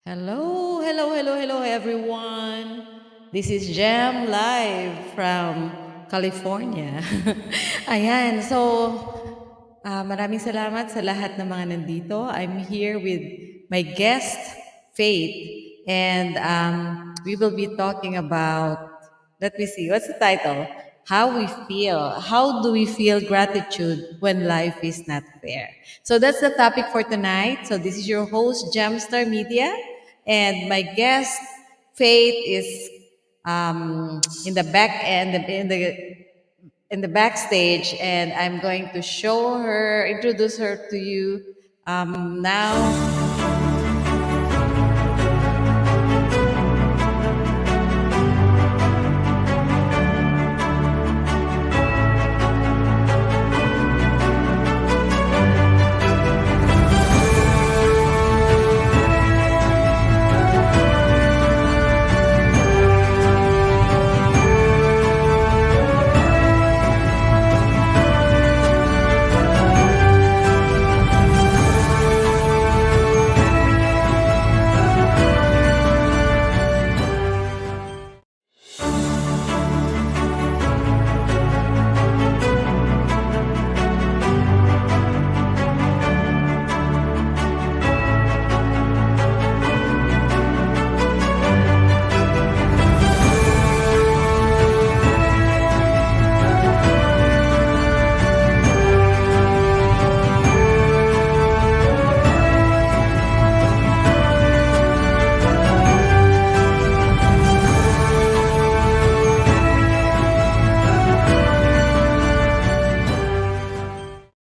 Hello, hello, hello, hello, everyone. This is Jam live from California. Ayan, maraming salamat sa lahat ng mga nandito. I'm here with my guest, Faith, and we will be talking about, let me see, what's the title? How we feel. How do we feel gratitude when life is not fair? So that's the topic for tonight. So this is your host, Jamstar Media, and my guest, Faith, is in the back end, in the backstage, and I'm going to show her, introduce her to you now.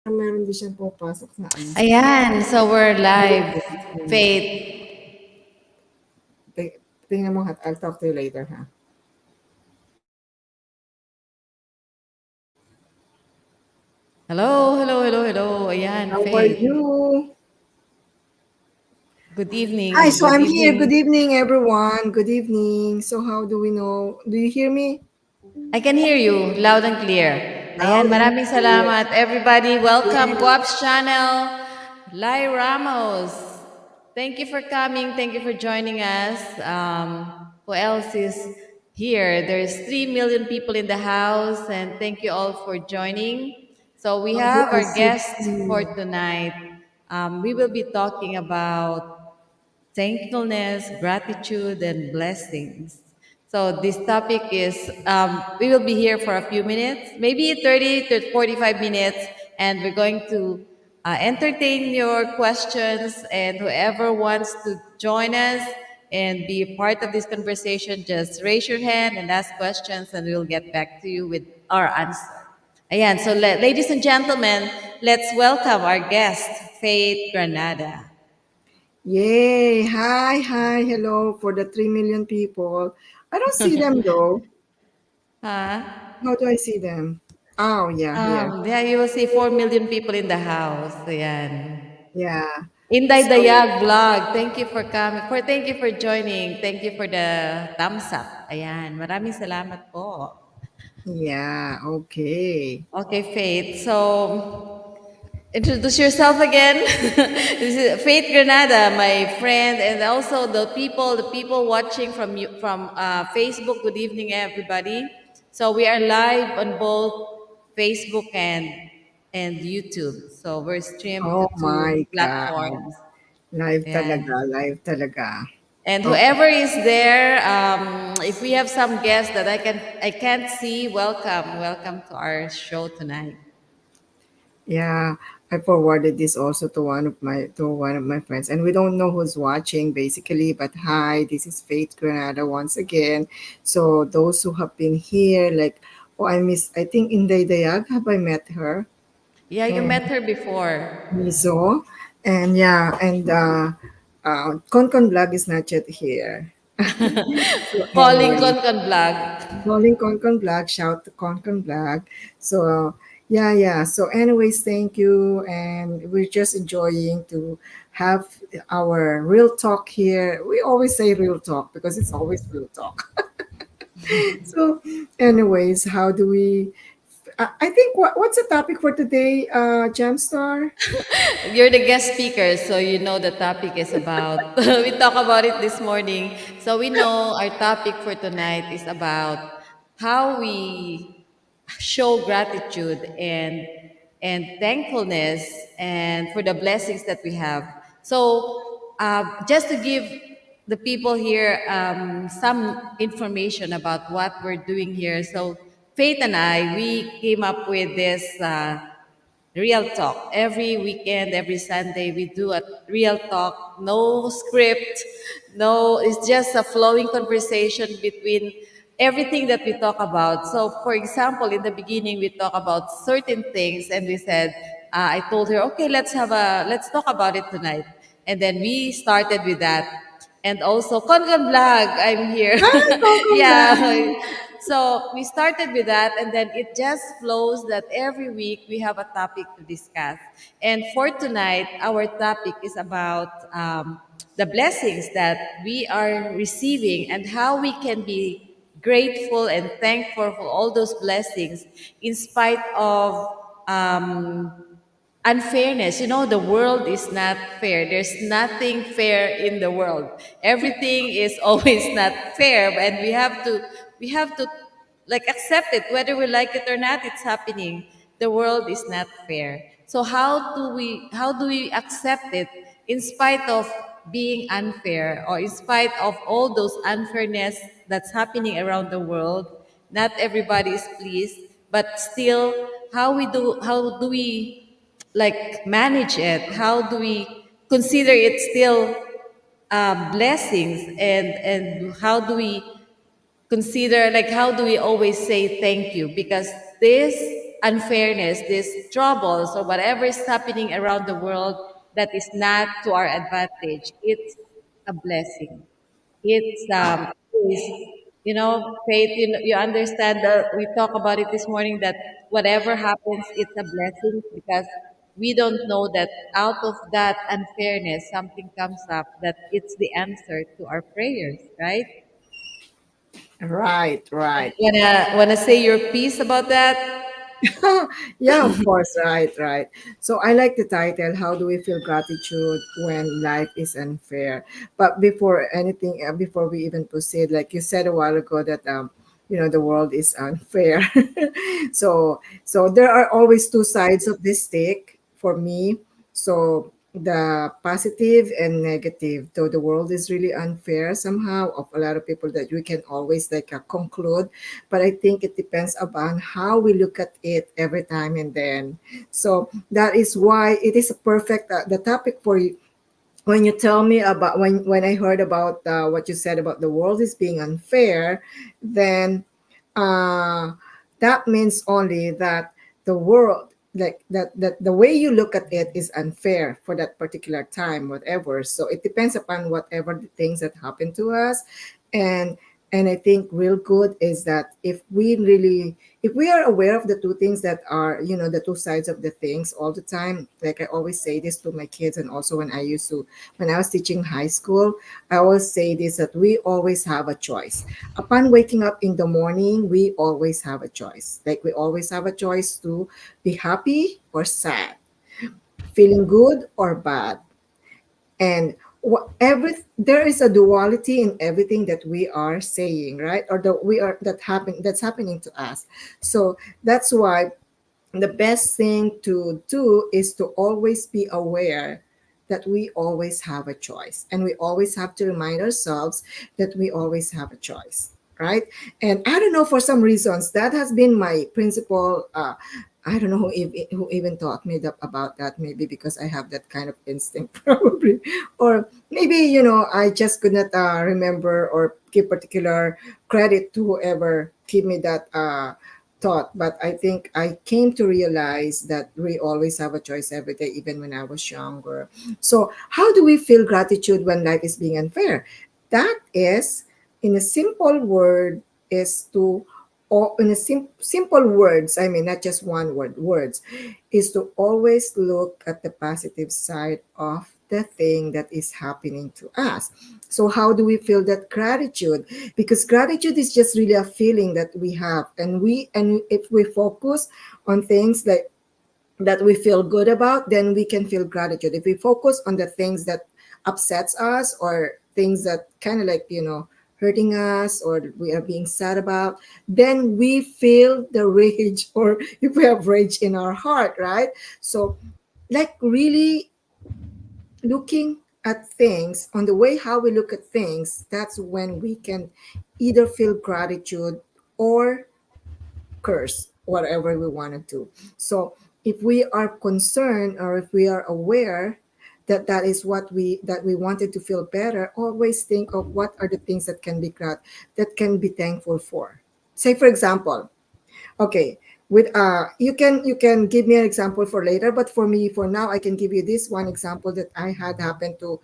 Meron din siyang pumapasok na ano. Ayan, so we're live. Faith. Tingnan mo, I'll talk to you later, ha? Hello, hello, hello, hello. Ayan, How are Faith. you? Good evening. Hi, so Good I'm here. evening. Good evening, everyone. Good evening. So how do we know? Do you hear me? I can hear you loud and clear. Ayan, Loud and maraming clear. salamat. Everybody, welcome. Yeah. Guap's channel. Lai Ramos. Thank you for coming. Thank you for joining us. Who else is here? There's 3 million people in the house, and thank you all for joining. So we Oh, have I our see. guest for tonight. We will be talking about thankfulness, gratitude, and blessings. So this topic is, we will be here for a few minutes, maybe 30 to 45 minutes, and we're going to entertain your questions, and whoever wants to join us and be a part of this conversation, just raise your hand and ask questions, and we'll get back to you with our answer. Ayan, so ladies and gentlemen, let's welcome our guest, Faith Granada. Yay. Hi. Hello for the 3 million people. I don't see them though. Huh? How do I see them? Oh, yeah, here. Yeah, you will see 4 million people in the house. Ayan. Yeah. Inday So, Dayag vlog. Thank you for coming. Thank you for joining. Thank you for the thumbs up. Ayan. Maraming salamat po. yeah, okay. Okay, Faith. So, introduce yourself again. This is Faith Granada, my friend, and also the people watching from Facebook. Good evening, everybody. So we are live on both Facebook and YouTube. So we're streamed Oh to two my God. platforms. Live Yeah. talaga, live talaga. And Okay. whoever is there, if we have some guests that I can't see, welcome to our show tonight. Yeah, I forwarded this also to one of my friends, and we don't know who's watching basically. But hi, this is Faith Granada once again. So those who have been here, like, oh, I think Inday Dayag, have I met her? Yeah, you And met her before. Mizo, and yeah, and Konkon Vlog is not yet here. So Calling anyway, Konkon Vlog. calling Concon Black, shout to Concon Black. So yeah. So anyways, thank you, and we're just enjoying to have our real talk here. We always say real talk because it's always real talk. So anyways, how do we? I think what's the topic for today, Jamstar? You're the guest speaker, so you know the topic is about. We talked about it this morning, so we know our topic for tonight is about how we show gratitude and thankfulness and for the blessings that we have. So, just to give the people here some information about what we're doing here. So, Faith and I, we came up with this. Real talk. Every weekend, every Sunday, we do a real talk. No script, no, it's just a flowing conversation between everything that we talk about. So, for example, in the beginning, we talk about certain things, and we said, I told her, okay, let's talk about it tonight. And then we started with that. And also, Congan Vlog, I'm here. Ah, welcome Yeah. back. So we started with that, and then it just flows that every week we have a topic to discuss. And for tonight, our topic is about the blessings that we are receiving and how we can be grateful and thankful for all those blessings in spite of unfairness. You know, the world is not fair. There's nothing fair in the world. Everything is always not fair, and we have to like accept it whether we like it or not. It's happening. The world is not fair. So how do we accept it in spite of being unfair, or in spite of all those unfairness that's happening around the world? Not everybody is pleased, but still, how do we like manage it? How do we consider it still blessings, and how do we consider, like, how do we always say thank you? Because this unfairness, these troubles, or whatever is happening around the world that is not to our advantage, it's a blessing. It's is, Faith, you understand that we talk about it this morning, that whatever happens, it's a blessing, because we don't know that out of that unfairness something comes up, that it's the answer to our prayers, right? Right, right. Wanna say your piece about that? Yeah, of course, right, right. So I like the title, How Do We Feel Gratitude When Life is Unfair? But before anything, before we even proceed, like you said a while ago that the world is unfair. So there are always two sides of this stick for me. So the positive and negative, though the world is really unfair somehow, of a lot of people that we can always like conclude, but I think it depends upon how we look at it every time and then. So that is why it is a perfect the topic for you when you tell me about when I heard about what you said about the world is being unfair. Then uh, that means only that the world, like that the way you look at it is unfair for that particular time, whatever. So it depends upon whatever the things that happen to us. And and I think real good is that if we are aware of the two things that are, the two sides of the things all the time. Like I always say this to my kids, and also when I was teaching high school, I always say this, that we always have a choice. Upon waking up in the morning, we always have a choice. Like we always have a choice to be happy or sad, feeling good or bad. And there is a duality in everything that we are saying, right? Or that we are that's happening to us. So that's why the best thing to do is to always be aware that we always have a choice, and we always have to remind ourselves that we always have a choice, right? And I don't know, for some reasons that has been my principle. I don't know who even taught me about that. Maybe because I have that kind of instinct, probably, or maybe I just could not remember or give particular credit to whoever gave me that thought. But I think I came to realize that we always have a choice every day, even when I was younger. So how do we feel gratitude when life is being unfair? That is, in a simple word, is to or in a simple words, I mean, not just one word, words, is to always look at the positive side of the thing that is happening to us. So how do we feel that gratitude? Because gratitude is just really a feeling that we have, and if we focus on things that we feel good about, then we can feel gratitude. If we focus on the things that upsets us, or things that kind of like, hurting us, or we are being sad about, then we feel the rage, or if we have rage in our heart, right? So, like, really looking at things on the way how we look at things, that's when we can either feel gratitude or curse, whatever we want to do. So if we are concerned, or if we are aware that that we wanted to feel better, always think of what are the things that can be that can be thankful for. Say for example, okay, with you can give me an example for later, but for me, for now, I can give you this one example that I had happened to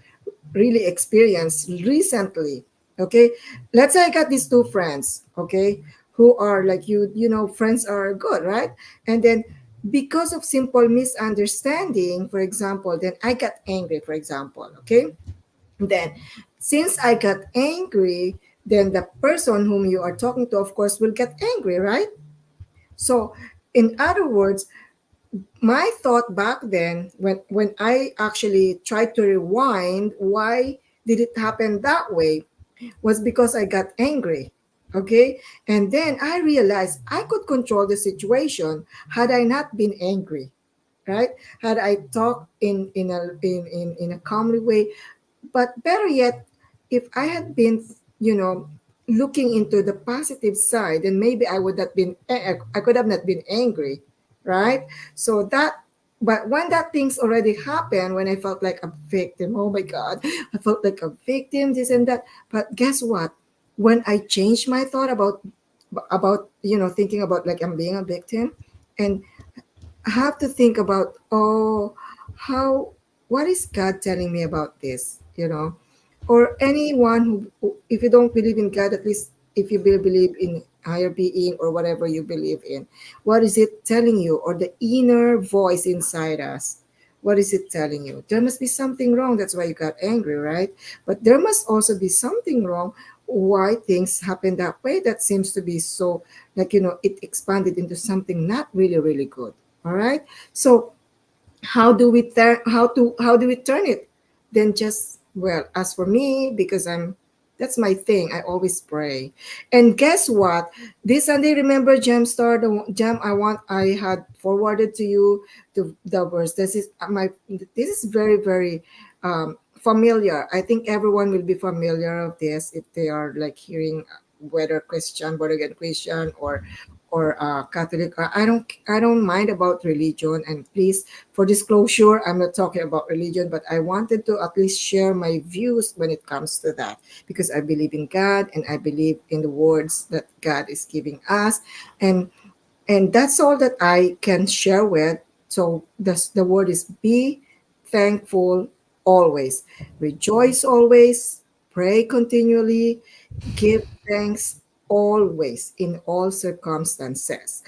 really experience recently. Okay, let's say I got these two friends, okay, who are like, friends are good, right? And then, because of simple misunderstanding, for example, then I got angry, for example, okay. Then, since I got angry, then the person whom you are talking to, of course, will get angry, right? So, in other words, my thought back then, when I actually tried to rewind why did it happen that way, was because I got angry. Okay? And then I realized I could control the situation had I not been angry, right? Had I talked in a calmly way. But better yet, if I had been, looking into the positive side, then maybe I could have not been angry, right? So that, but when that things already happened, when I felt like a victim, oh my God, I felt like a victim, this and that. But guess what? When I changed my thought about thinking about like I'm being a victim, and have to think about, oh, how, what is God telling me about this, or anyone if you don't believe in God, at least if you believe in higher being or whatever you believe in, what is it telling you? Or the inner voice inside us, what is it telling you? There must be something wrong, that's why you got angry, right? But there must also be something wrong, why things happen that way, that seems to be so, like, it expanded into something not really really good. All right. So how do we turn it? Then just, well, as for me, because that's my thing, I always pray. And guess what, this Sunday, remember, Jam, I had forwarded to you the verse. This is very very familiar. I think everyone will be familiar of this if they are like hearing, whether Christian, born again Christian, or Catholic. I don't mind about religion, and please, for disclosure, I'm not talking about religion, but I wanted to at least share my views when it comes to that, because I believe in God, and I believe in the words that God is giving us, and that's all that I can share with. So the word is, be thankful always, rejoice always, pray continually, give thanks always in all circumstances.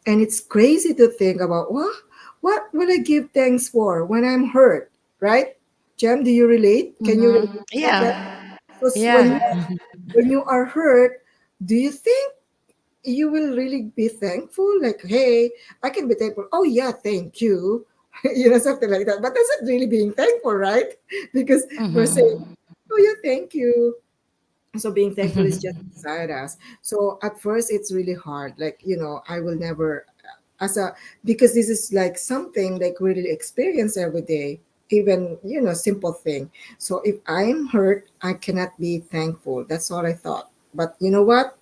And it's crazy to think about, what will I give thanks for when I'm hurt, right? Jem, do you relate? Can you relate Mm-hmm. to that, right? Yeah. Because Yeah. when you are hurt, do you think you will really be thankful? Like, hey, I can be thankful. Oh yeah, thank you. Something like that. But that's not really being thankful, right? Because we're saying, Mm-hmm. oh yeah, thank you. So being thankful is just inside us. So at first it's really hard, like, I will never, as a because this is like something like we really experience every day, even, simple thing. So if I'm hurt, I cannot be thankful. That's what I thought. But you know what,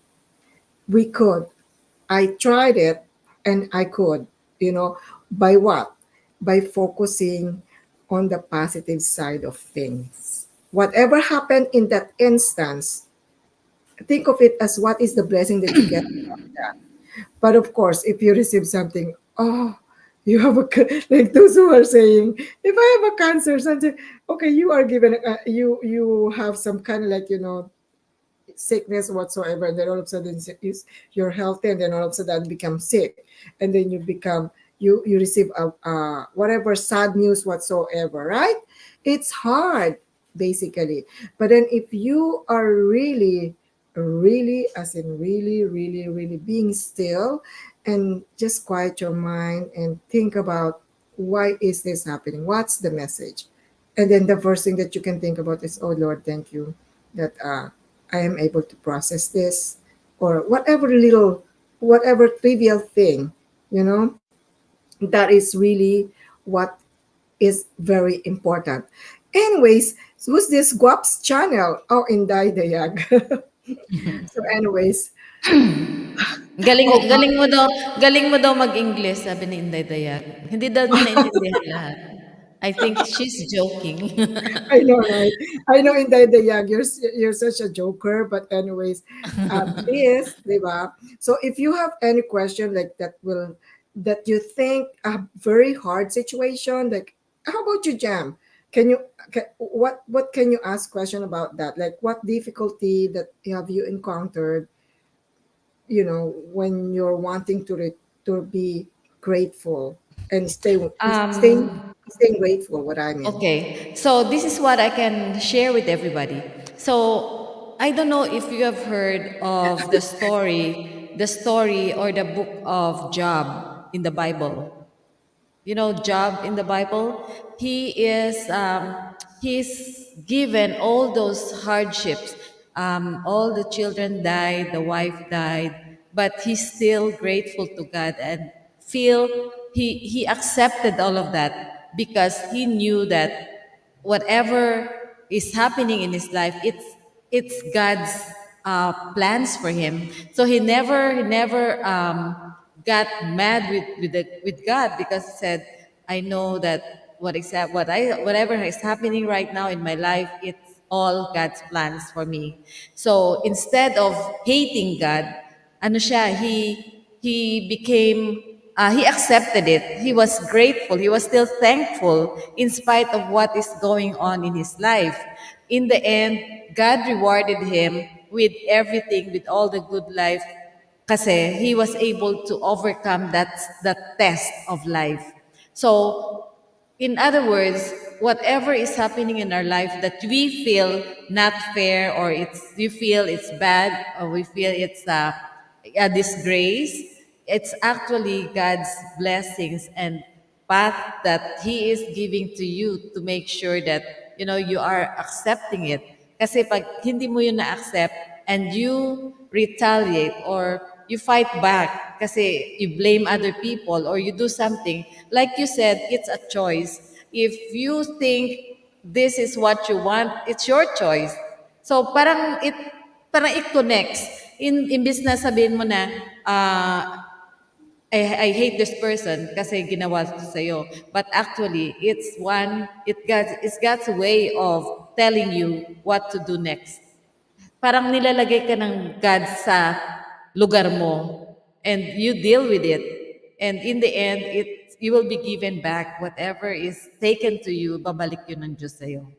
we could. I tried it, and I could, you know by what? By focusing on the positive side of things. Whatever happened in that instance, think of it as what is the blessing that you get from that. But of course, if you receive something, oh, you have like those who are saying, if I have a cancer, something, okay, you are given, you have some kind of like, sickness whatsoever, and then all of a sudden you're healthy, and then all of a sudden become sick, and then you receive a whatever sad news whatsoever, right? It's hard, basically. But then if you are really, really, as in really, really, really being still and just quiet your mind and think about why is this happening? What's the message? And then the first thing that you can think about is, oh Lord, thank you that I am able to process this, or whatever little, whatever trivial thing, you know, that is really what is very important. Anyways, so who's this Guap's channel? Oh, Inday Dayag. So anyways, Galing oh, galing mo daw mag-English, sabi ni Inday Dayag. Hindi daw niya naintindihan lahat. I think she's joking. I know, right? I know in the young, you're such a joker. But anyways, this, diba? So if you have any question like that will that you think a very hard situation, like how about you, Jam? Can you what can you ask question about that? Like what difficulty that have you encountered? You know, when you're wanting to be grateful and staying Um, staying grateful. What I mean. okay. So this is what I can share with everybody. So I don't know if you have heard of the story or the book of Job in the Bible. You know, Job in the Bible, he's given all those hardships. All the children died, the wife died, but he's still grateful to God and feel he accepted all of that because he knew that whatever is happening in his life, it's God's plans for him. So he never got mad with God because he said, I know that whatever is happening right now in my life, it's all God's plans for me. So instead of hating God, ano siya, he became he accepted it. He was grateful. He was still thankful in spite of what is going on in his life. In the end, God rewarded him with everything, with all the good life, kasi he was able to overcome that test of life. So, in other words, whatever is happening in our life that we feel not fair or we feel it's bad or we feel it's a disgrace, it's actually God's blessings and path that He is giving to you to make sure that you are accepting it. Kasi pag hindi mo yun na-accept and you retaliate or you fight back kasi you blame other people or you do something, like you said, it's a choice. If you think this is what you want, it's your choice. So parang it connects. Imbis na sabihin mo na, I hate this person kasi ginawa to sa'yo. But actually, it's God's way of telling you what to do next. Parang nilalagay ka ng God sa lugar mo and you deal with it. And in the end, you will be given back whatever is taken to you, babalik yun ng Diyos sa'yo.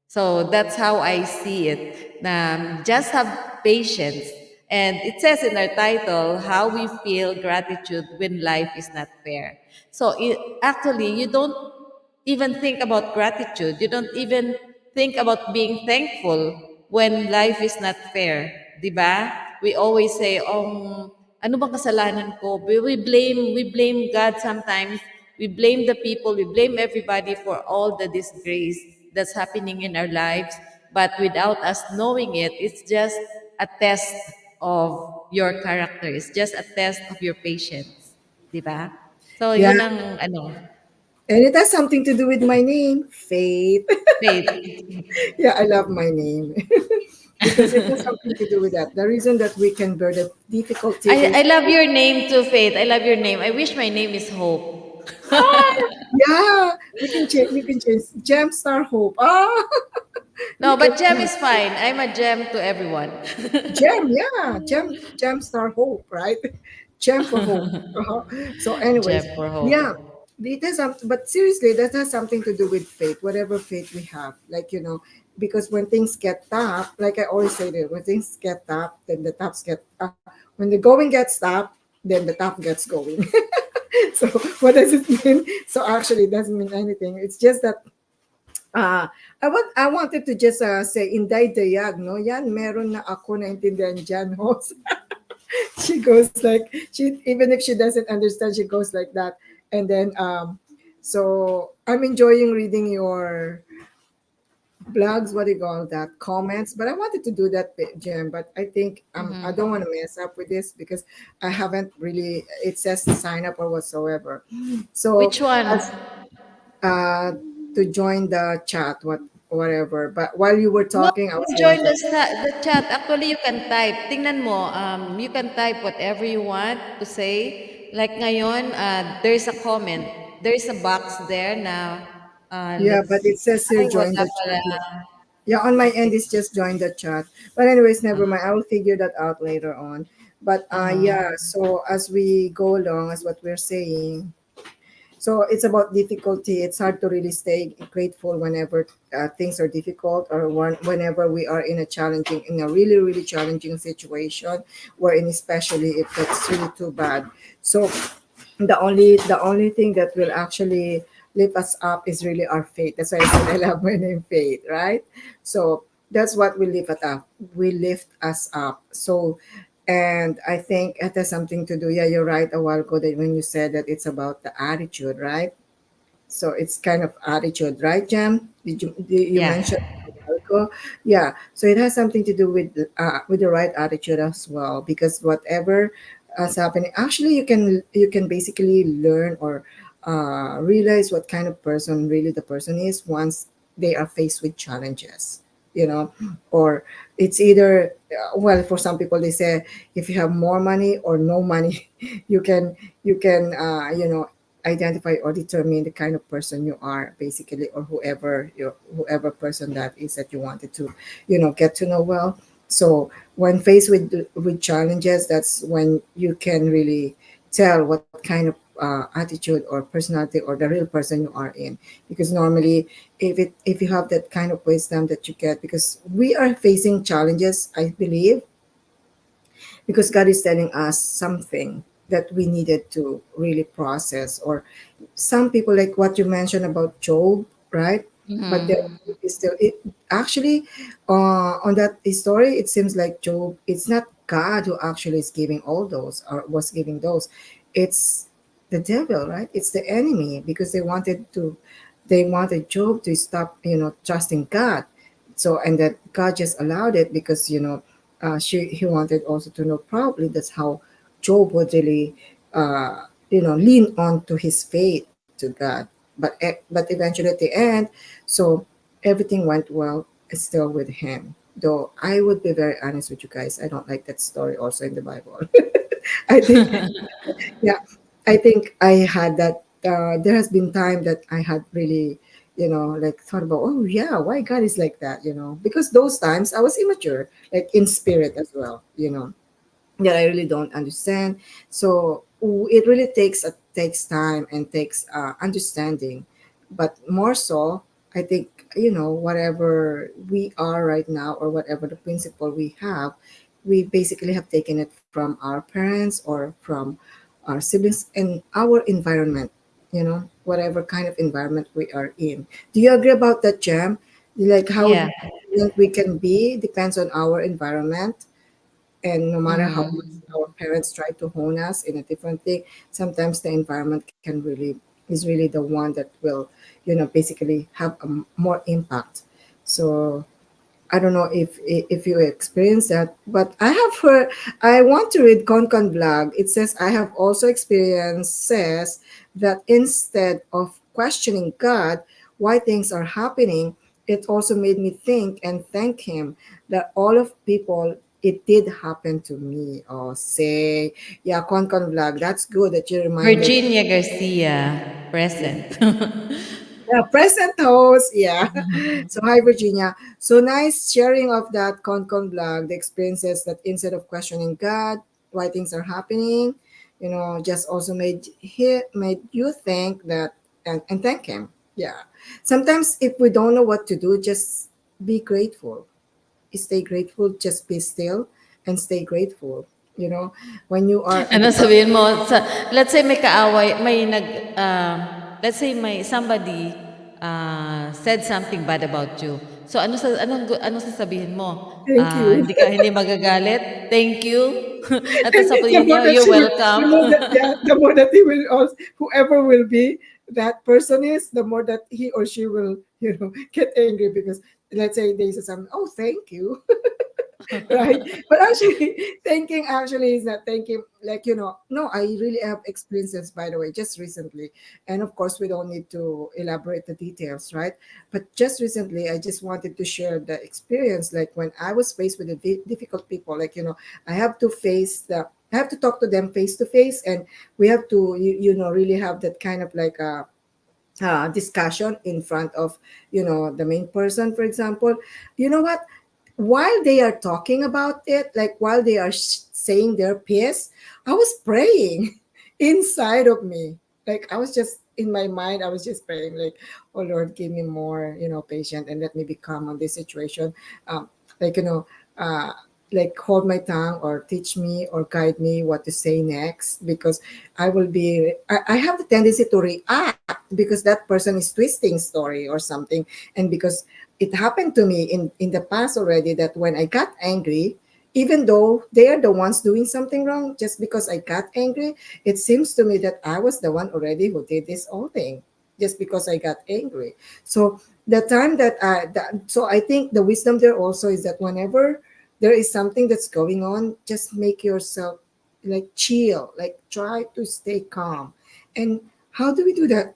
So that's how I see it. Just have patience. And it says in our title, how we feel gratitude when life is not fair. So actually, you don't even think about gratitude. You don't even think about being thankful when life is not fair. Diba? We always say, ano bang kasalanan ko? We blame God sometimes. We blame the people. We blame everybody for all the disgrace that's happening in our lives. But without us knowing it, it's just a test of your character. It's just a test of your patience. Di ba? So, Yeah, yun ang and it has something to do with my name, Faith. faith. Yeah, I love my name because it has something to do with that. The reason that we can bear the difficulty I is, love your name too, Faith. I love your name. I wish my name is Hope. yeah, we can change. You can change Gem Star Hope. Ah, No, you can but Gem have is fine. I'm a gem to everyone. Gem. Yeah, Gem Star Hope, right? Gem for hope. So, anyways, Gem for yeah. hope. It has but seriously, that has something to do with faith, whatever faith we have. Like, because when things get tough, like I always say that when things get tough, then the toughs get when the going gets tough, then the tough gets going. So what does it mean? So actually, it doesn't mean anything. It's just that Ah, I wanted to just say inday dayag, no? Yan, meron na ako na intindihan dyan, host. She goes like she even if she doesn't understand, she goes like that. And then so I'm enjoying reading your blogs, what do you call that, comments. But I wanted to do that, Jim, but I think I don't want to mess up with this because I haven't really, it says to sign up or whatsoever. So Which one? as uh to join the chat, whatever, but while you were No, talking I was you going join to. the chat. Actually, you can type. Tingnan mo, you can type whatever you want to say. Like ngayon, there's a comment. There's a box there na, Yeah, let's but see. it says here Ay, join wala the pala. chat. Yeah, on my end, Okay. it's just join the chat. But anyways, never Uh, mind. I will figure that out later on. But uh-huh. yeah, so as we go along, as what we're saying, so it's about difficulty. It's hard to really stay grateful whenever things are difficult, or whenever we are in a challenging, in a really, really challenging situation, wherein especially if it's really too bad. So the only thing that will actually lift us up is really our faith. That's why I said I love my name Faith, right? So that's what will lift us up. We lift us up. So, and I think it has something to do. Yeah, you're right a while ago that when you said that it's about the attitude, right? So it's kind of attitude, right, Jam? Did you Yeah. mention a while ago? Yeah. So it has something to do with the right attitude as well, because whatever is happening, actually, you can basically learn or realize what kind of person really the person is once they are faced with challenges. You know, or it's either well, for some people they say if you have more money or no money, you can you can identify or determine the kind of person you are basically, or whoever person that is that you wanted to get to know well. So when faced with challenges, that's when you can really tell what kind of attitude or personality or the real person you are in. Because normally, if you have that kind of wisdom that you get, because we are facing challenges, I believe, because God is telling us something that we needed to really process. Or some people, like what you mentioned about Job, right? But there Mm-hmm. is still it actually on that story. It seems like Job. It's not God who actually is giving all those or was giving those. It's the devil, right? It's the enemy, because they wanted Job to stop, trusting God. So, and that God just allowed it because he wanted also to know. Probably that's how Job would really lean on to his faith to God. But eventually at the end, so everything went well still with him. Though I would be very honest with you guys, I don't like that story also in the Bible. I think, yeah, I think I had that. There has been time that I had really, like thought about, oh yeah, why God is like that, because those times I was immature, like in spirit as well, that I really don't understand. So it really takes time and takes understanding, but more so, I think whatever we are right now, or whatever the principle we have, we basically have taken it from our parents or from our siblings and our environment. Whatever kind of environment we are in. Do you agree about that, Jam? Like how Yeah. resilient we can be depends on our environment, and no matter how much Mm-hmm. our parents try to hone us in a different thing, sometimes the environment is really the one that will basically have more impact. So I don't know if you experience that, but I have heard. I want to read Concon blog. It says I have also experienced says that instead of questioning God why things are happening, it also made me think and thank Him that all of people it did happen to me. Oh, say yeah, Concon blog. That's good that you reminded. Virginia Garcia, present. Yeah, present host. Yeah. So hi Virginia. So nice sharing of that Concon blog, the experiences that instead of questioning God, why things are happening, just also made you think that and thank him. Yeah. Sometimes if we don't know what to do, just be grateful. Stay grateful, just be still and stay grateful. When you are Ano at sabihin mo, let's say may kaaway, let's say may somebody said something bad about you. So ano sasabihin mo? Thank you. Hindi magagalit? Thank you. At And the sasabihin more niyo, that you're she will, the welcome. more that, yeah, the more that he will also, whoever will be that person is, the more that he or she will, get angry because let's say they say something, oh, thank you. Right? But actually, thinking actually is not thinking like, no, I really have experiences, by the way, just recently. And of course, we don't need to elaborate the details, right? But just recently, I just wanted to share the experience, like when I was faced with the difficult people, like, I have to I have to talk to them face to face, and we have to, really have that kind of like discussion in front of the main person, for example. You know what, while they are talking about it, like while they are saying their piece, I was praying inside of me. Like I was just in my mind, I was just praying like, oh Lord, give me more patience and let me be calm on this situation. Like uh like hold my tongue or teach me or guide me what to say next, because I have the tendency to react because that person is twisting story or something. And because it happened to me in the past already, that when I got angry, even though they are the ones doing something wrong, just because I got angry, it seems to me that I was the one already who did this whole thing just because I got angry. So the time so I think the wisdom there also is that whenever there is something that's going on, just make yourself like chill, like try to stay calm. And how do we do that?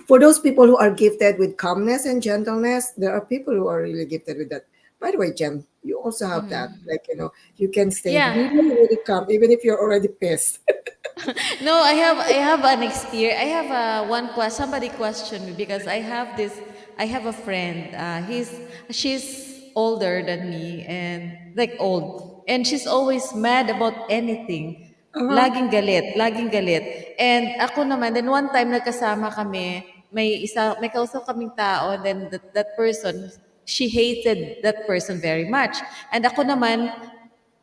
For those people who are gifted with calmness and gentleness, there are people who are really gifted with that. By the way, Jem, you also have that. Mhm. Like, you can stay Yeah. really, really calm, even if you're already pissed. No, I have an experience. I have one question. Somebody questioned me because I have a friend. She's older than me and like old, and she's always mad about anything. Uh-huh. Laging galit. And ako naman, then one time nagkasama kami, may kausap kaming tao, and then that person, she hated that person very much. And ako naman,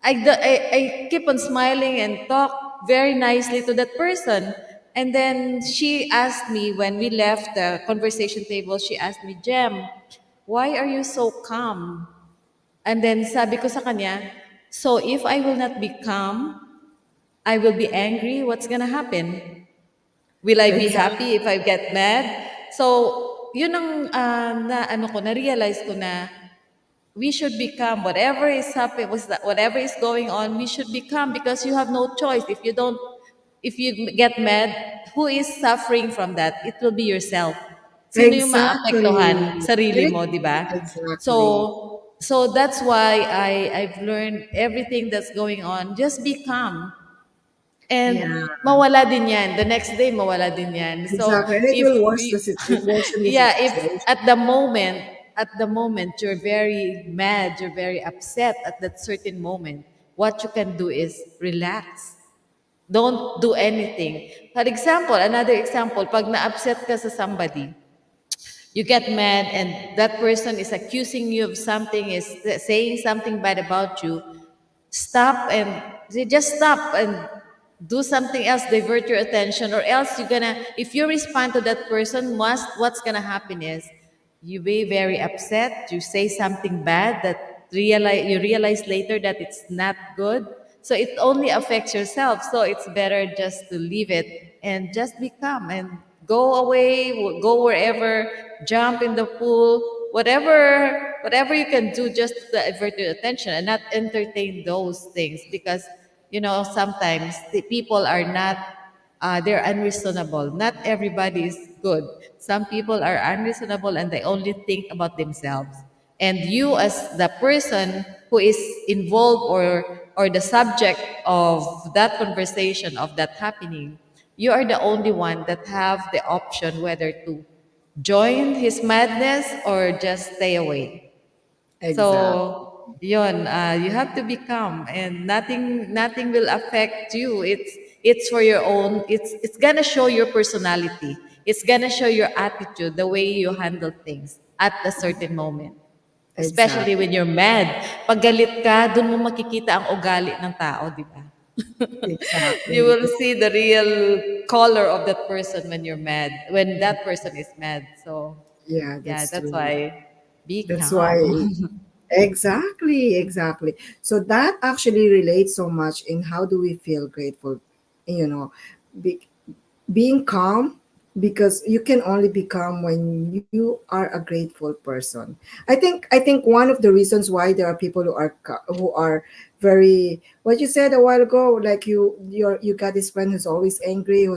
I keep on smiling and talk very nicely to that person. And then she asked me when we left the conversation table, she asked me, Jem, why are you so calm? And then sabi ko sa kanya, so if I will not be calm, I will be angry, what's gonna happen? Will I be Exactly. happy if I get mad? So, yun ang na-realize ko na we should become whatever is happening, whatever is going on, we should become because you have no choice. If you get mad, who is suffering from that? It will be yourself. Sino yung Exactly. maapektuhan? Sarili mo, di ba? Exactly. So that's why I've learned everything that's going on. Just be calm. And Yeah, mawala din yan. The next day, mawala din yan. So, exactly. And it if, will it worsen the yeah, if situation. at the moment, you're very mad, you're very upset at that certain moment, what you can do is relax. Don't do anything. For example, another example, pag na-upset ka sa somebody, you get mad and that person is accusing you of something, is saying something bad about you, stop and just stop and do something else, divert your attention, or else you're gonna, if you respond to that person, what's gonna happen is you be very upset, you say something bad that you realize later that it's not good. So it only affects yourself. So it's better just to leave it and just be calm and go away, go wherever, jump in the pool, whatever you can do just to divert your attention and not entertain those things because sometimes the people are not they're unreasonable. Not everybody is good. Some people are unreasonable and they only think about themselves. And you, as the person who is involved or the subject of that conversation, of that happening, you are the only one that have the option whether to join his madness or just stay away. Exactly. So, yon, you have to be calm and nothing will affect you. It's for your own. It's gonna show your personality. It's gonna show your attitude, the way you handle things at a certain moment. Especially Exactly. when you're mad. Pag galit ka, dun mo makikita ang ugali ng tao, di ba? You Exactly. will see the real color of that person when you're mad, when that person is mad. So, Yeah, yeah, that's that's true. why be That's calm. why exactly, exactly. So that actually relates so much in how do we feel grateful, you know, be, being calm, because you can only be calm when you are a grateful person. I think one of the reasons why there are people who are very, what you said a while ago, like you got this friend who's always angry,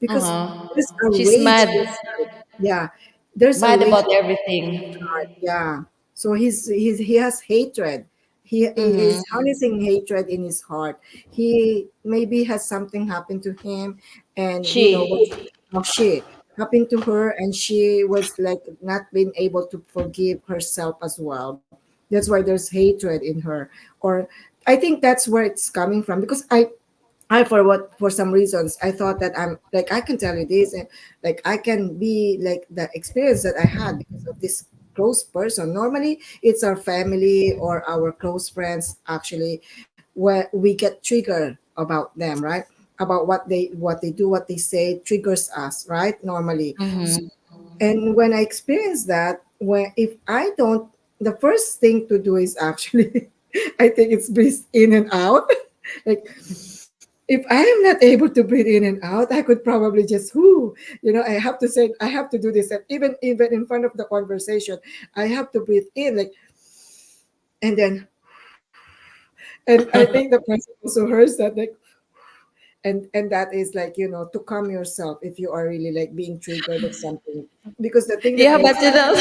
because there's Uh-huh. a She's rage mad, inside. Yeah, there's a mad rage about everything. heart. Yeah. So he has hatred. He is Mm-hmm. harnessing hatred in his heart. He maybe has something happen to him, and She. she happened to her, and she was like not being able to forgive herself as well. That's why there's hatred in her. Or I think that's where it's coming from, because for some reasons I thought that I'm like I can tell you this, and like I can be like the experience that I had because of this close person. Normally it's our family or our close friends actually, where we get triggered about them, right? About what they do, what they say triggers us, right? Normally. So, Mm-hmm. and when I experience that, when if I don't, the first thing to do is actually I think it's breathe in and out. Like, if I am not able to breathe in and out, I could probably just I have to say, I have to do this, and even in front of the conversation, I have to breathe in, like, and then, and I think the person also hears that, like, and that is like, to calm yourself if you are really like being triggered of something, because the thing that Yeah, makes but you know,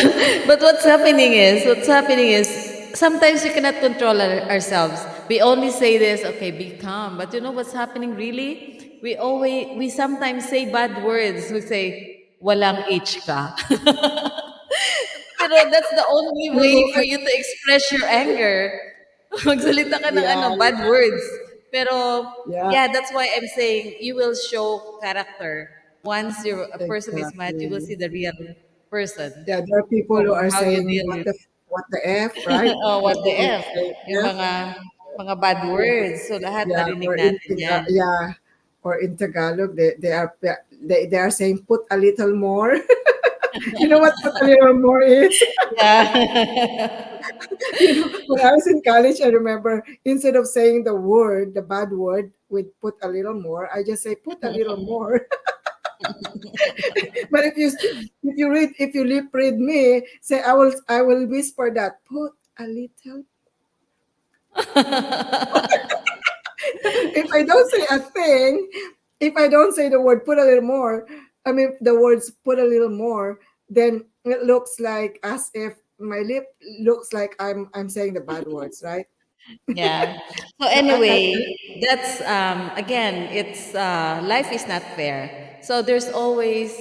but what's happening is, sometimes we cannot control ourselves. We only say this, okay, be calm. But you know what's happening really? We sometimes say bad words. We say, walang H ka. Pero that's the only way true. for you to express your anger. Magsalita ka ng Yeah, bad words. Pero, yeah, yeah, that's why I'm saying you will show character. Once a person is mad, you will exactly. see the real person Yeah, there are people from who are how you saying deal with, what the f, right? oh, what Most the of them F, say yung f. mga bad words. So, lahat Yeah, narinig or natin yan. yeah, or in Tagalog, they are saying put a little more. You know what put a little more is? Yeah. When I was in college, I remember instead of saying the bad word with put a little more, I just say put a little more. But if you lip read me, say I will whisper that put a little. If I don't say a thing, if I don't say the word put a little more, I mean the words put a little more, then it looks like as if my lip looks like I'm saying the bad words, right? Yeah. So So anyway, that's again, it's life is not fair. So there's always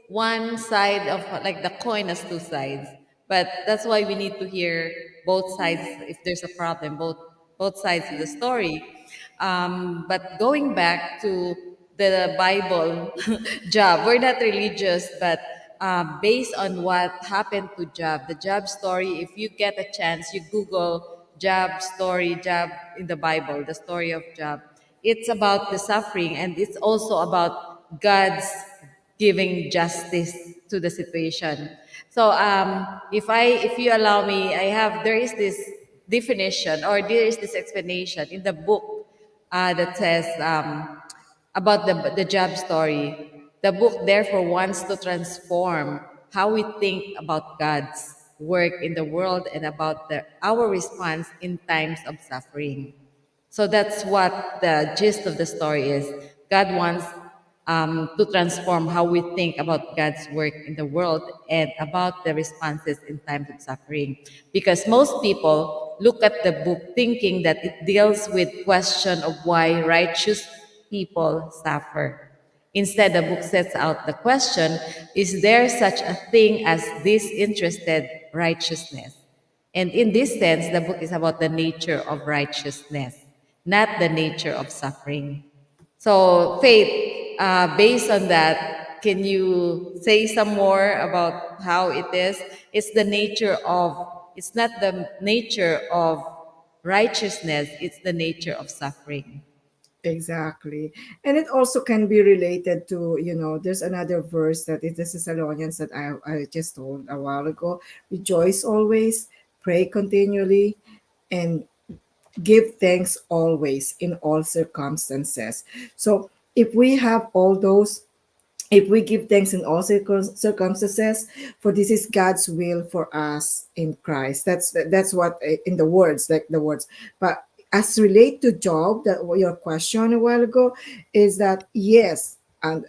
one side of, like, the coin has two sides. But that's why we need to hear both sides if there's a problem, both sides of the story. But going back to the Bible, Job, we're not religious, but based on what happened to Job, the Job story, if you get a chance, you Google Job story, Job in the Bible, the story of Job. It's about the suffering, and it's also about God's giving justice to the situation. So if you allow me, there is this definition, or there is this explanation in the book that says about the job story. The book therefore wants to transform how we think about God's work in the world and about our response in times of suffering. So that's what the gist of the story is. God wants to transform how we think about God's work in the world and about the responses in times of suffering. Because most people look at the book thinking that it deals with question of why righteous people suffer. Instead, the book sets out the question, is there such a thing as disinterested righteousness? And in this sense, the book is about the nature of righteousness, not the nature of suffering. So, Faith, based on that, can you say some more about how it is? It's not the nature of righteousness, it's the nature of suffering. Exactly. And it also can be related to, there's another verse that is the Thessalonians that I just told a while ago. Rejoice always, pray continually, and give thanks always in all circumstances. So if we have all those, if we give thanks in all circumstances, for this is God's will for us in Christ. That's what in the words, like the words. But as relate to Job, that your question a while ago, is that yes, and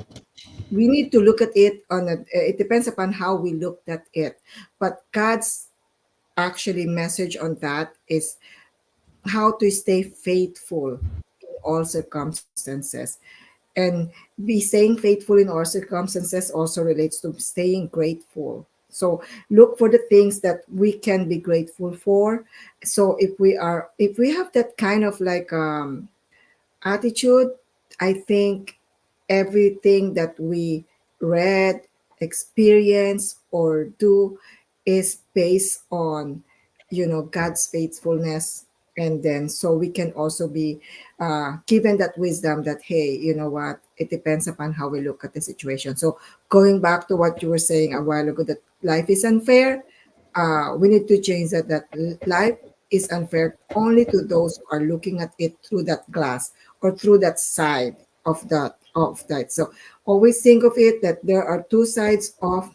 we need to look at it on a. It depends upon how we looked at it, but God's actually message on that is how to stay faithful in all circumstances. And be staying faithful in all circumstances also relates to staying grateful. So look for the things that we can be grateful for. So if we have that kind of like attitude, I think everything that we read, experience, or do is based on, God's faithfulness. And then so we can also be given that wisdom that, hey, you know what? It depends upon how we look at the situation. So going back to what you were saying a while ago, that life is unfair, we need to change that life is unfair only to those who are looking at it through that glass or through that side of that. So always think of it that there are two sides of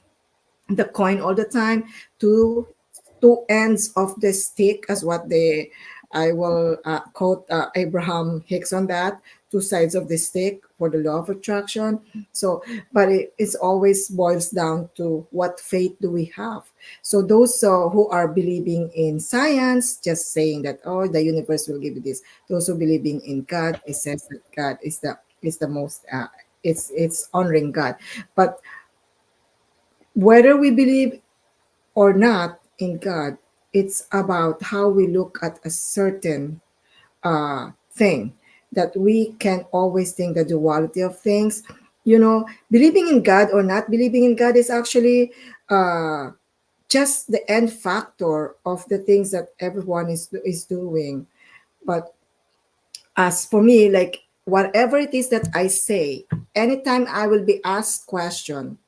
the coin all the time, two ends of the stick, as what they I will quote Abraham Hicks on that, two sides of the stick for the law of attraction. So but it's always boils down to what faith do we have. So those who are believing in science, just saying that, oh, the universe will give you this. Those who believing in God, it says that God is the most it's honoring God. But whether we believe or not in God, it's about how we look at a certain thing, that we can always think the duality of things. Believing in God or not believing in God is actually uh, just the end factor of the things that everyone is doing. But as for me, like whatever it is that I say, anytime I will be asked question,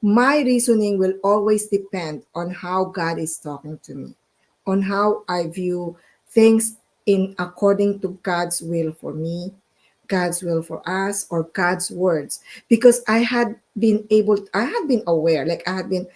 my reasoning will always depend on how God is talking to me, on how I view things in according to God's will for me, God's will for us, or God's words. Because I had been aware, like I had been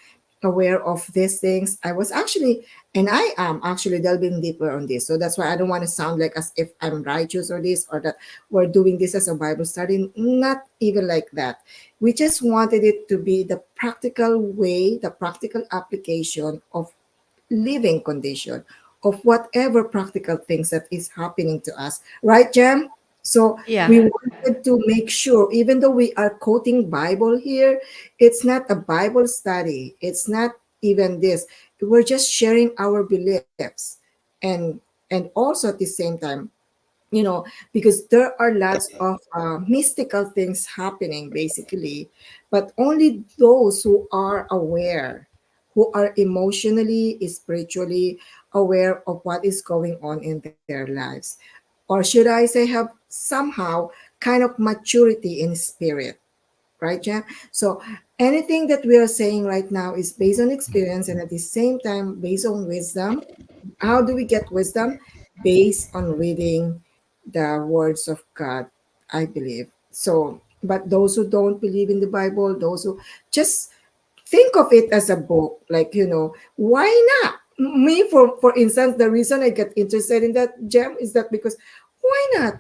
aware of these things. I was actually, and I am actually delving deeper on this. So that's why I don't want to sound like as if I'm righteous or this or that we're doing this as a Bible study. Not even like that. We just wanted it to be the practical way, the practical application of living condition of whatever practical things that is happening to us. Right, Jem? So we Yeah. wanted to make sure, even though we are quoting Bible here, it's not a Bible study. It's not even this. We're just sharing our beliefs. And also at the same time, because there are lots of mystical things happening basically, but only those who are aware, who are emotionally, spiritually aware of what is going on in their lives. Or should I say, have somehow kind of maturity in spirit, right, Jan? So anything that we are saying right now is based on experience and at the same time based on wisdom. How do we get wisdom? Based on reading the words of God, I believe. So, but those who don't believe in the Bible, those who just think of it as a book, like, why not? Me, for instance, the reason I get interested in that, Gem, is that because why not?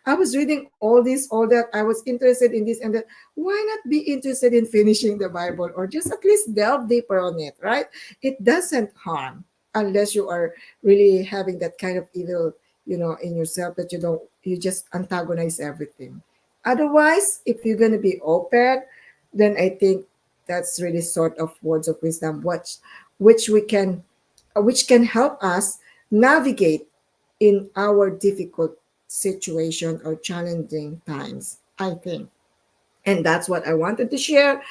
I was reading all this, all that. I was interested in this and that. Why not be interested in finishing the Bible or just at least delve deeper on it, right? It doesn't harm unless you are really having that kind of evil, in yourself, that you just antagonize everything. Otherwise, if you're gonna be open, then I think that's really sort of words of wisdom, which we can, which can help us navigate in our difficult situation or challenging times, I think. And that's what I wanted to share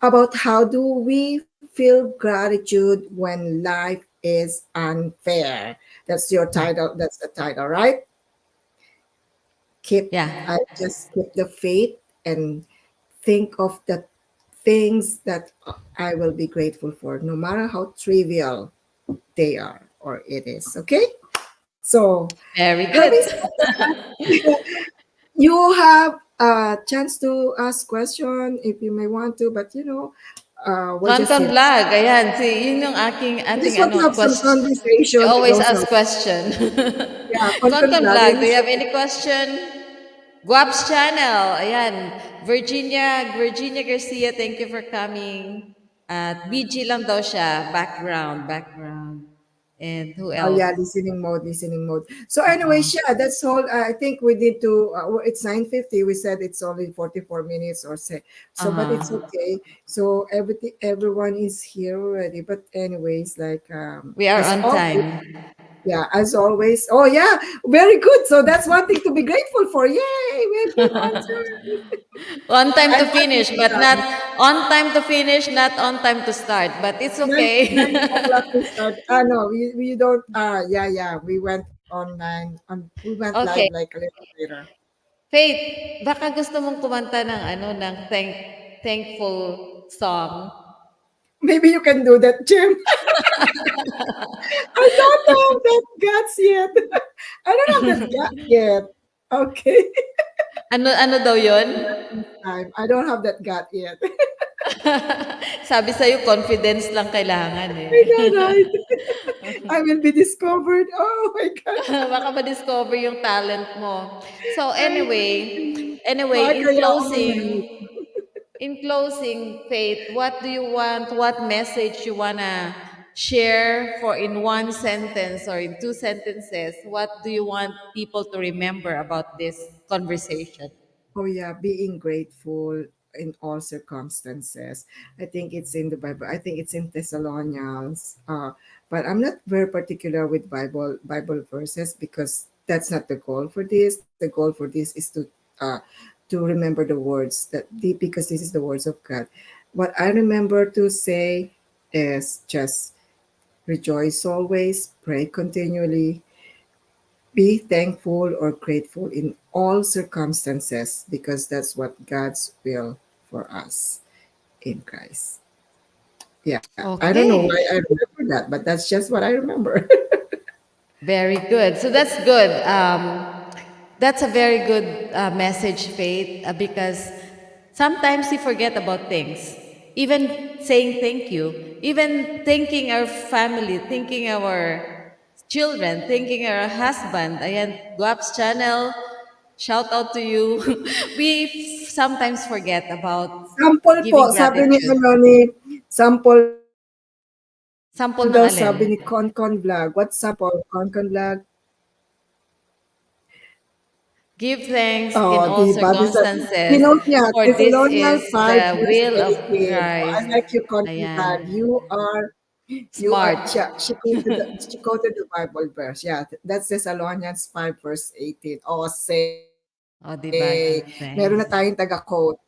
about how do we feel gratitude when life is unfair. That's your title. That's the title, right? keep Yeah. I just keep the faith and think of the things that I will be grateful for, no matter how trivial they are or it is. Okay? So, Very having good. said that, you have a chance to ask question if you may want to, but we're just Konton here. Vlog, ayan, yun yung We ating just want to ano, have some she conversation to always those asks out. question. Yeah, content Konton Vlog, do vlogging. you have any question? Guap's channel, ayan. Virginia Garcia, thank you for coming. At BG lang daw siya, background. And who Oh else? yeah, listening mode. So anyway, Oo. yeah, that's all. I think we need to. It's 9:50. We said it's only 44 minutes or say. So, but it's Uh-huh. okay. So everyone is here already. But anyways, like We are as on always, time. yeah, as always. Oh yeah, very good. So that's one thing to be grateful for. Yay, we came on time. On time to I'm not finish, really but not done. on time to finish, not on time to start. But it's Nine okay. o'clock we start. No, we don't. Yeah. We went online. We went live Okay. like a little later. Faith, baka gusto mong kumanta ng ng thankful song. Maybe you can do that, Jim. I don't have that guts yet. I don't have that gut yet. Okay. Ano daw 'yon? This time. I don't have that gut yet. Sabi sa'yo confidence lang kailangan eh. I know, right? I will be discovered. Oh my God. Baka ma-discover yung talent mo. So I anyway, baka kaya ako manahit. in closing, Faith, what do you want, what message you wanna share for in one sentence or in two sentences? What do you want people to remember about this conversation? Oh yeah, being grateful in all circumstances. I think it's in the Bible. I think it's in Thessalonians. But I'm not very particular with Bible verses because that's not the goal for this. The goal for this is to remember the words because this is the words of God. What I remember to say is just rejoice always, pray continually, be thankful or grateful in all circumstances because that's what God's will for us in Christ. Yeah, I don't know why I Okay. remember that, but that's just what I remember. Very good. So that's good. That's a very good message, Faith, because sometimes we forget about things. Even saying thank you, even thanking our family, thanking our children, thanking our husband. Ayan, Guap's channel, shout out to you. We sometimes forget about Sample po, giving sabi ni gratitude. ano ni sample Sample ng daw alin? sabi ni Concon Vlog. What's sample? Concon Vlog? Give thanks in Oh, all di ba? circumstances, Pinote niya, for this Thessalonians is 5 the verse will of 18. Oh, I Christ. like you, Concon Vlog. Ayan. You are Smart. she quoted the Bible verse. Yeah, that's Thessalonians 5 verse 18. Oh, say, O, diba? Give meron na tayong thanks. taga-quote.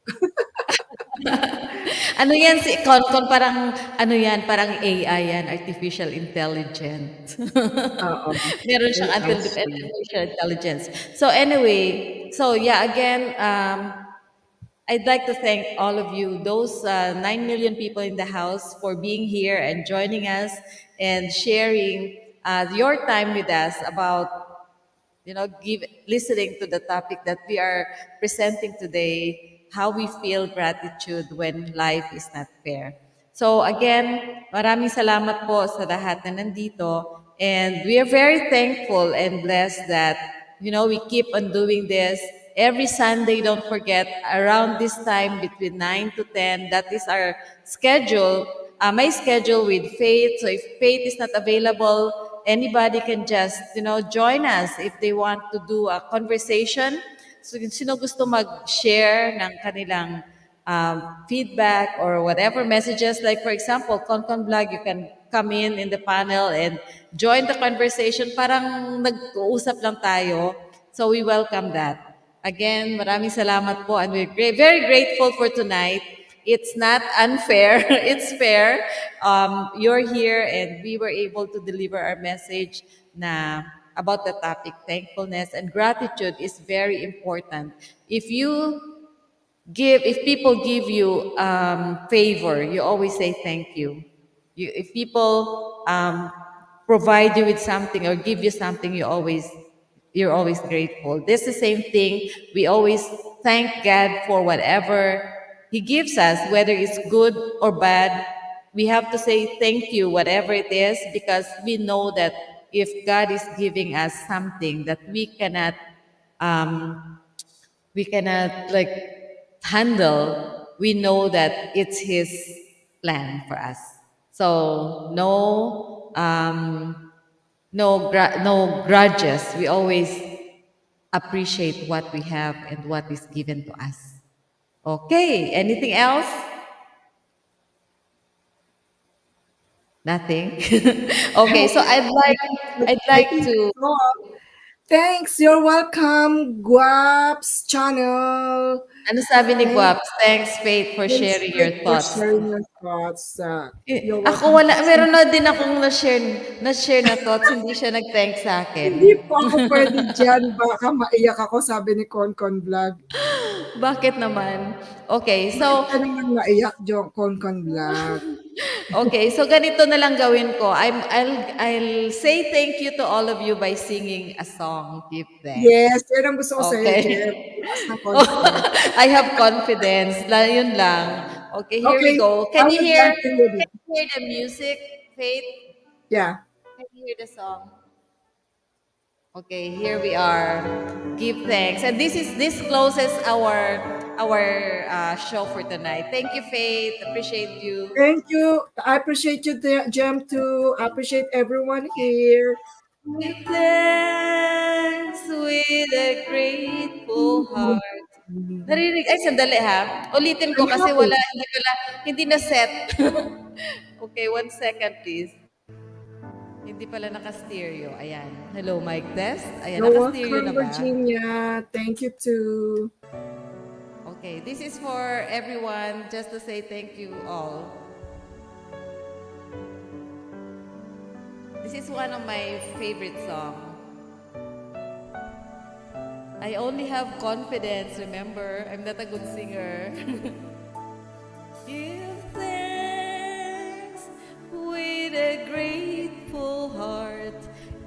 Ano yan, si Concon, parang, ano yan, parang AI yan, artificial intelligence. Oo, Meron siyang AI siya. artificial intelligence. So anyway, so yeah, again, I'd like to thank all of you, those 9 million people in the house, for being here and joining us and sharing your time with us about listening to the topic that we are presenting today, how we feel gratitude when life is not fair. So again, maraming salamat po sa lahat na nandito, and we are very thankful and blessed that we keep on doing this every Sunday. Don't forget, around this time between 9 to 10, that is our schedule, my schedule with Faith. So if Faith is not available, anybody can just, join us if they want to do a conversation. So sino gusto mag-share ng kanilang feedback or whatever messages. Like for example, Concon Vlog, you can come in the panel and join the conversation. Parang nag-uusap lang tayo. So we welcome that. Again, maraming salamat po, and we're very grateful for tonight. It's not unfair. It's fair. You're here and we were able to deliver our message na about the topic thankfulness and gratitude is very important. If you if people give you favor, you always say thank you. If people provide you with something or give you something, you're always grateful. This is the same thing. We always thank God for whatever He gives us, whether it's good or bad. We have to say thank you, whatever it is, because we know that if God is giving us something that um, we cannot like handle, we know that it's His plan for us. So no grudges. We always appreciate what we have and what is given to us. Okay, anything else? Nothing. Okay, so I'd I like think to. that's all. Thanks. You're welcome, Guap's channel. Ano sabi ni Thanks, Guaps? Thanks, Faith, for thanks, sharing your Faith, for thoughts. sharing your thoughts. You're Ako welcome. wala, meron na din akong na-share na thoughts, hindi siya nag-thank sa akin. Hindi po ako pwede dyan. Baka maiyak ako, sabi ni Concon Vlog. Bakit naman? Okay, Bakit so ka naman maiyak, Concon Vlog? okay, so ganito na lang gawin ko. I'll say thank you to all of you by singing a song. Give thanks. Yes, yan ang gusto ko sa'yo, Okay. Jem. Lakas ng confidence. I have confidence. Yun lang. Okay, here we Okay, go. I would like to hear Can that. you hear the music, Faith? Yeah. Can you hear the song? Okay, here we are. Give thanks. And this closes our show for tonight. Thank you, Faith. Appreciate you. Thank you. I appreciate you, Jem, too. I appreciate everyone here. Give thanks with a grateful heart. Narinig, ay sandali ha. Ulitin I ko kasi know. hindi na set. Okay, 1 second please. Hindi pala naka-stereo. Ayan. Hello, mic test. Ayan, You're naka-stereo na welcome, ba? Virginia. Thank you, too. Okay, this is for everyone, just to say thank you all. This is one of my favorite songs. I only have confidence, remember? I'm not a good singer. Give thanks with a grateful heart.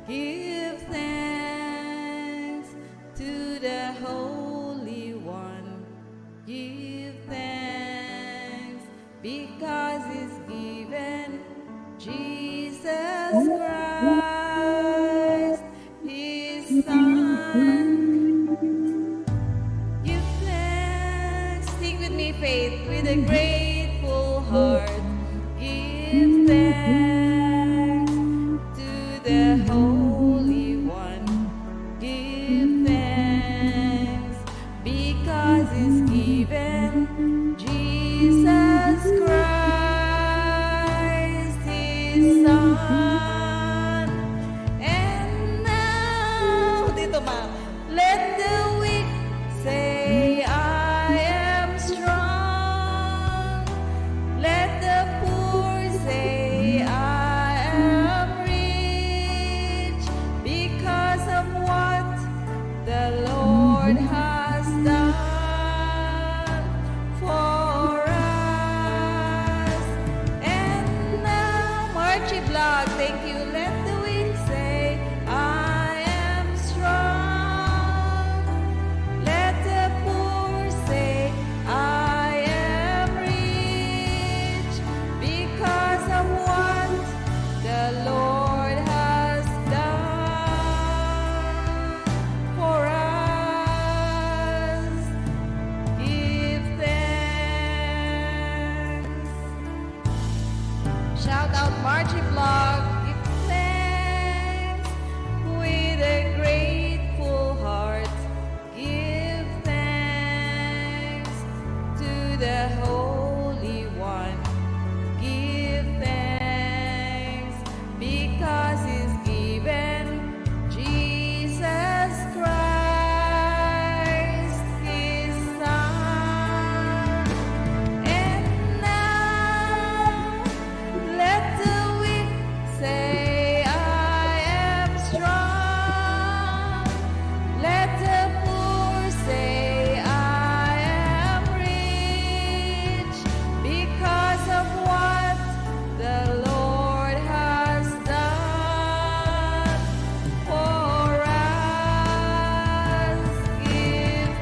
Give thanks to the Holy One. Give thanks because He's given Jesus Christ, His Son. Give thanks. Sing with me, Faith.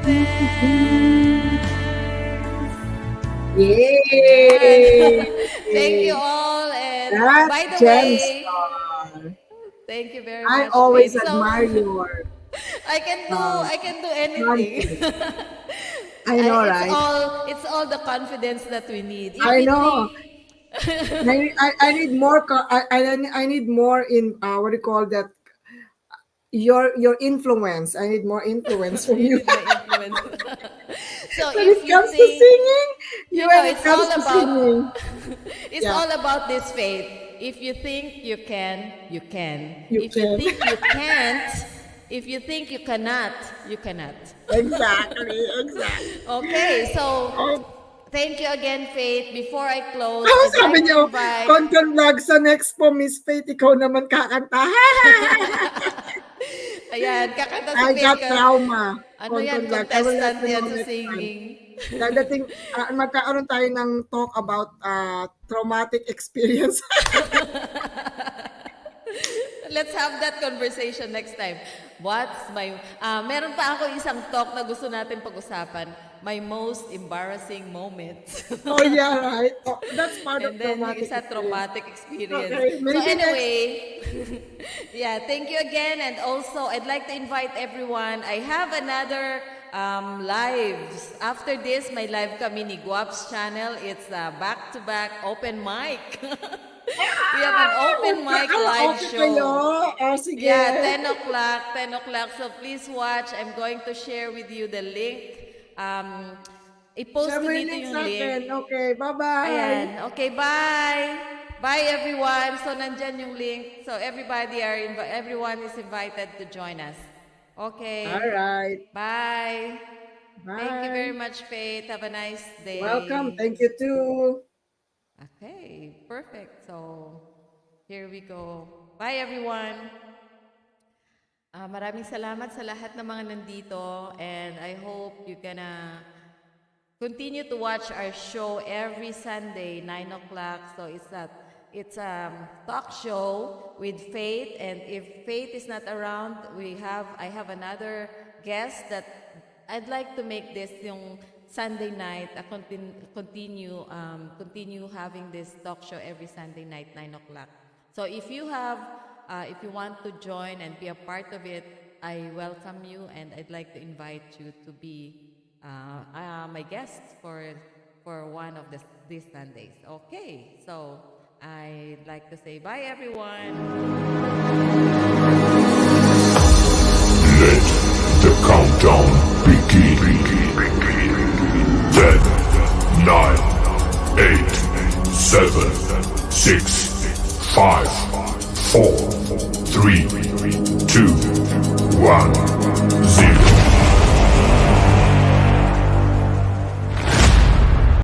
Ayan. Thank you Yay! all. And That's by the gem way, star. thank you very I much, always Faith. So admire your uh, I can do anything. confidence. I know, right? It's all the confidence that we need. If I we know. think I need more. I need more in what do you call that? Your influence. I need more influence from you you. need my influence. So When if it you comes to think, singing, you when it it's comes all to about singing, it's yeah, all about this faith. If you think you can, you can. you If you can. think you can't, if you think you cannot, you cannot. Exactly, exactly. Okay, so Oh, thank you again, Faith. Before I close, ano I'd sabi like to niyo, invite Conton Vlog sa next po, Miss Faith, ikaw naman kakanta. Ayan, kakanta si I Faith got ka. trauma. Ano yan, Conton Vlog. I will let contestant you yan know sa next time. singing. Dadating, magkakaroon tayo ng talk about traumatic experience. Let's have that conversation next time. Meron pa ako isang talk na gusto natin pag-usapan. My most embarrassing moments. Oh, yeah, right. Oh, that's part of And then yung traumatic isa experience. traumatic experience. Okay, So maybe next. anyway, yeah, thank you again. And also, I'd like to invite everyone. I have another lives. After this, may live kami ni Guap's channel. It's a back-to-back open mic. We have an open mic live Okay show. kayo. Oh, sige. Yeah, 10 o'clock, 10 o'clock. So please watch. I'm going to share with you the link. I-post Share ko mo yung dito link yung sa akin. link. Okay, bye-bye. Ayan. Okay, bye. Bye everyone. So nandyan yung link. So everyone is invited to join us. Okay. All right. Bye. Thank you very Bye. much, Faith. Have a nice Welcome. day. Thank you too. Okay, perfect. So here we go. Bye everyone. Maraming salamat sa lahat ng mga nandito, and I hope you gonna continue to watch our show every Sunday, 9 o'clock. So it's a talk show with Faith, and if Faith is not around, I have another guest that I'd like to make this yung Sunday night, continue having this talk show every Sunday night, 9 o'clock. So if you want to join and be a part of it, I welcome you, and I'd like to invite you to be my guest for one of these Sundays. Okay, so I'd like to say bye, everyone. Let the countdown begin. 10, 9, 8, 7, 6, 5, 4, 3, 2, 1.